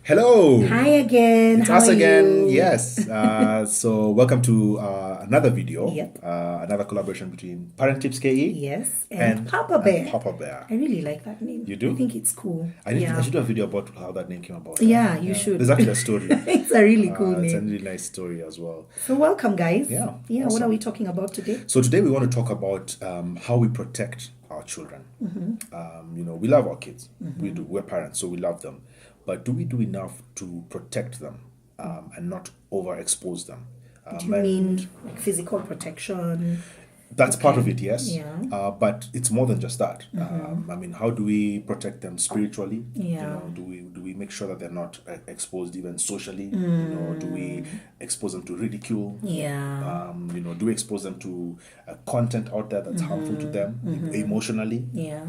Hello. Hi again. It's How us are again. you? Yes. So welcome to another video. Yep. Another collaboration between Parent Tips KE Yes, and Papa and Bear. Papa Bear. I really like that name. You do? I think it's cool. I should do a video about how that name came about. Yeah, you should. There's actually a story. It's a really cool It's a name. really nice story as well. So welcome, guys. Yeah, Yeah. What awesome. are we talking about today? So today we want to talk about how we protect our children. We love our kids. We do. We're parents, so we love them. But do we do enough to protect them and not overexpose them? Do you mean like physical protection? That's part of it, yes. Yeah. But it's more than just that. How do we protect them spiritually? Yeah. Do we make sure that they're not exposed even socially? Do we expose them to ridicule? Yeah. Do we expose them to content out there that's harmful to them emotionally? Yeah.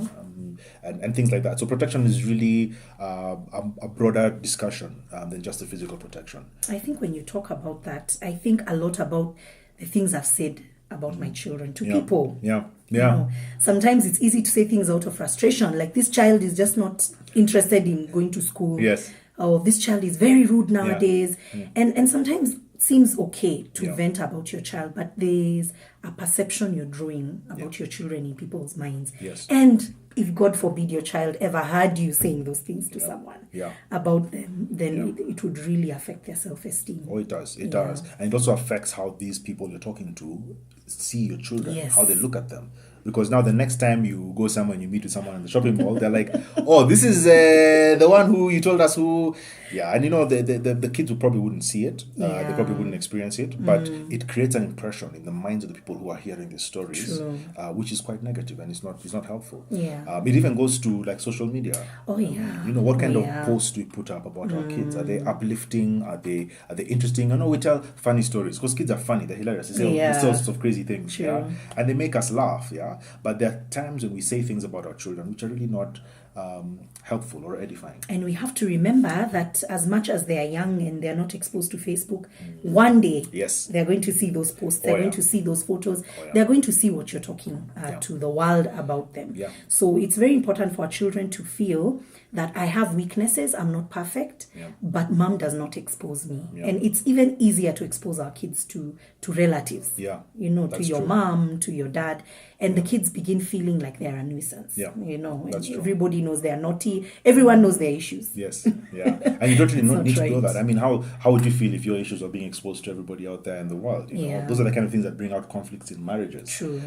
And things like that. So protection is really a broader discussion than just the physical protection. I think when you talk about that, I think a lot about the things I've said about my children to people. Yeah. Sometimes it's easy to say things out of frustration, like this child is just not interested in going to school. Yes. Or this child is very rude nowadays. And sometimes it seems okay to vent about your child, but there's a perception you're drawing about your children in people's minds. Yes. And if God forbid your child ever heard you saying those things to someone about them, then it would really affect their self-esteem. Oh, it does. It does. And it also affects how these people you're talking to see your children, how they look at them. Because now the next time you go somewhere and you meet with someone in the shopping mall, they're like, oh, this is the one who you told us who... Yeah, and the kids probably wouldn't see it. They probably wouldn't experience it. But it creates an impression in the minds of the people who are hearing these stories, which is quite negative and it's not helpful. Yeah. It even goes to like social media. Oh, yeah. What kind of posts do we put up about our kids? Are they uplifting? Are they interesting? I know we tell funny stories because kids are funny. They're hilarious. They say all sorts of crazy things. True. Yeah, and they make us laugh. Yeah. But there are times when we say things about our children which are really not helpful or edifying. And we have to remember that as much as they are young and they're not exposed to Facebook, one day they're going to see those posts, they're going to see those photos, they're going to see what you're talking to the world about them. Yeah. So it's very important for our children to feel that I have weaknesses, I'm not perfect, but mom does not expose me. And it's even easier to expose our kids to relatives. Yeah. To your mom, to your dad. And the kids begin feeling like they're a nuisance. Yeah. That's true. Everybody knows they're naughty. Everyone knows their issues. Yes. Yeah. And you don't really need to know that. I mean, how would you feel if your issues are being exposed to everybody out there in the world? Those are the kind of things that bring out conflicts in marriages. True.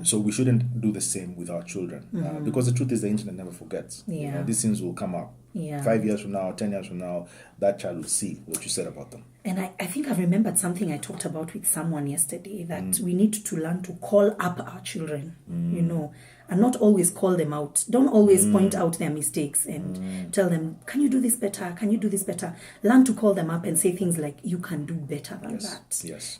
So we shouldn't do the same with our children. Because the truth is the internet never forgets. Yeah. These things will come up. Yeah. 5 years from now, 10 years from now, that child will see what you said about them. And I think I've remembered something I talked about with someone yesterday, that we need to learn to call up our children, and not always call them out. Don't always point out their mistakes and tell them, can you do this better? Can you do this better? Learn to call them up and say things like, you can do better than that. Yes.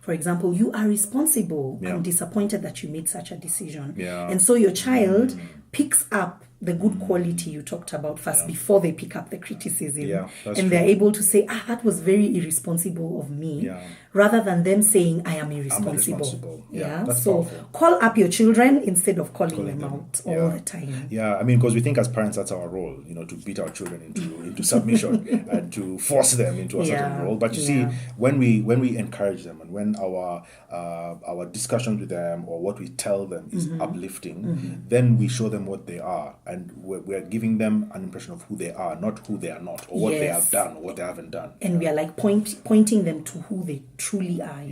For example, you are responsible. I'm disappointed that you made such a decision. Yeah. And so your child picks up the good quality you talked about first before they pick up the criticism. Yeah, that's and true. they're able to say, that was very irresponsible of me, rather than them saying, I am irresponsible. Yeah, that's so powerful. call up your children instead of calling them out all the time. Yeah, because we think as parents that's our role, to beat our children into submission and to force them into a certain role. But you see, when we encourage them and when our discussions with them or what we tell them is uplifting, then we show them what they are. And we're giving them an impression of who they are, not who they are not, or what they have done or what they haven't done. And we are like pointing them to who they truly are,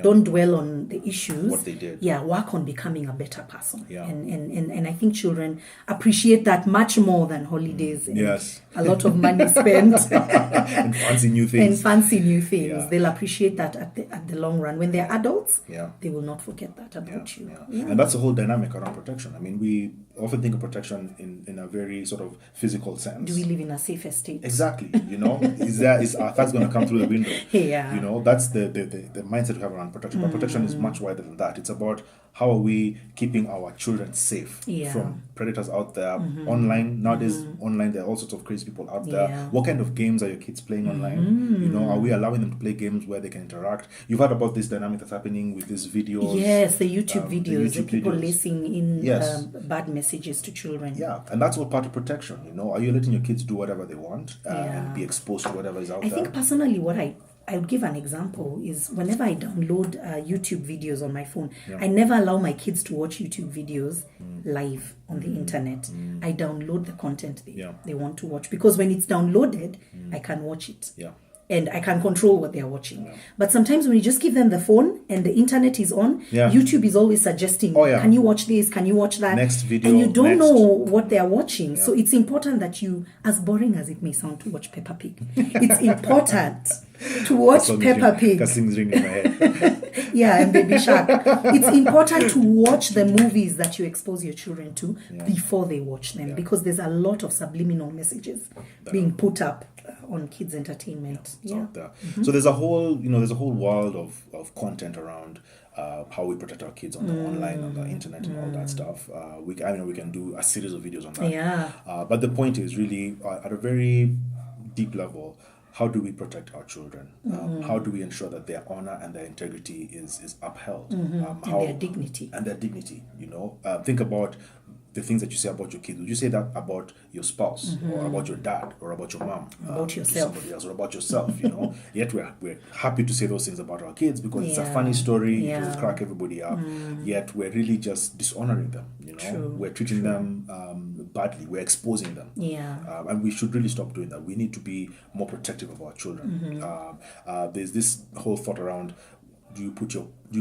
Don't dwell on the issues. What they did. Yeah, work on becoming a better person. Yeah. And I think children appreciate that much more than holidays and a lot of money spent. And fancy new things. Yeah. They'll appreciate that at the long run. When they're adults, they will not forget that about you. Yeah. And that's the whole dynamic around protection. I mean, we often think of protection in a very sort of physical sense. Do we live in a safe estate? Exactly. Is our thugs going to come through the window? Yeah. That's the mindset we have around protection. But protection is much wider than that. It's about how are we keeping our children safe from predators out there online. Nowadays, online, there are all sorts of crazy people out there. What kind of games are your kids playing online? Are we allowing them to play games where they can interact? You've heard about this dynamic that's happening with these videos. Yes, the YouTube videos, the people listening in bad messages. messages to children. Yeah, and that's all part of protection. Are you letting your kids do whatever they want and be exposed to whatever is out there? I think personally, what I would give an example is whenever I download YouTube videos on my phone, I never allow my kids to watch YouTube videos live on the internet. I download the content they want to watch, because when it's downloaded, I can watch it. Yeah. And I can control what they're watching. Yeah. But sometimes when you just give them the phone and the internet is on, YouTube is always suggesting, can you watch this? Can you watch that? Next video. And you don't know what they're watching. Yeah. So it's important that you, as boring as it may sound to watch Peppa Pig, it's important to watch Peppa Pig. Because things ring in my head. Yeah, and Baby Shark. It's important to watch the movies that you expose your children to before they watch them, because there's a lot of subliminal messages being put up on kids' entertainment. Out there. So there's a whole, there's a whole world of content around how we protect our kids on the online, on the internet, and all that stuff. We can do a series of videos on that. Yeah. But the point is really at a very deep level, how do we protect our children? How do we ensure that their honor and their integrity is upheld? And their dignity. Think about the things that you say about your kids. Would you say that about your spouse, or about your dad, or about your mom, about yourself, somebody else, or about yourself? Yet we're happy to say those things about our kids because it's a funny story. It will crack everybody up. Yet we're really just dishonoring them. True. We're treating them badly. We're exposing them. And we should really stop doing that. We need to be more protective of our children. There's this whole thought around, do you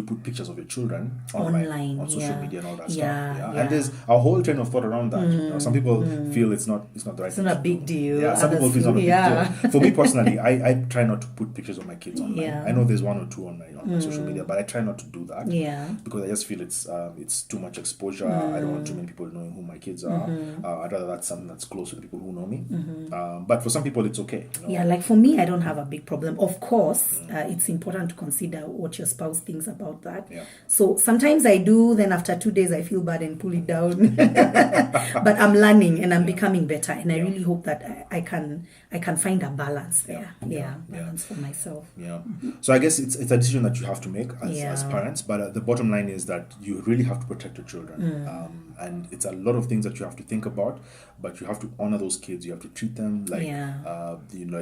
put pictures of your children online on social media and all that stuff? And there's a whole train of thought around that. Some people feel it's not the right thing. It's not a big deal. Some people feel it's not a big deal. For me personally, I try not to put pictures of my kids online. I know there's one or two on my social media, but I try not to do that. Because I just feel it's too much exposure. I don't want too many people knowing who my kids are. I'd rather that's something that's close to the people who know me. But for some people, it's okay. Like for me, I don't have a big problem. Of course, it's important to consider what your spouse thinks about that. So sometimes I do, then after 2 days I feel bad and pull it down. But I'm learning and I'm becoming better, and I really hope that I can find a balance there. Balance for myself. So I guess it's a decision that you have to make as parents, but the bottom line is that you really have to protect your children. And it's a lot of things that you have to think about, but you have to honor those kids. You have to treat them like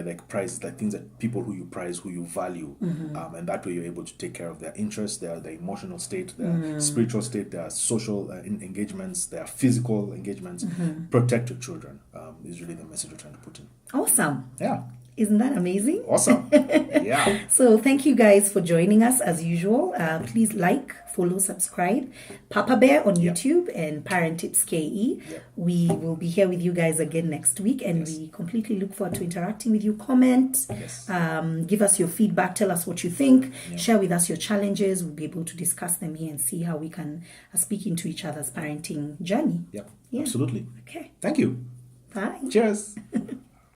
like prize, like things that people who you prize, who you value, and that way you're able to take care of their interests, their emotional state, their spiritual state, their social engagements, their physical engagements. Protect your children is really the message we're trying to put in. Awesome. Yeah. Isn't that amazing? Awesome. Yeah. So thank you guys for joining us as usual. Please like, follow, subscribe. Papa Bear on YouTube and Parent Tips KE. We will be here with you guys again next week, and we completely look forward to interacting with you. Comment, give us your feedback, tell us what you think, share with us your challenges. We'll be able to discuss them here and see how we can speak into each other's parenting journey. Absolutely. Okay. Thank you. Bye. Cheers.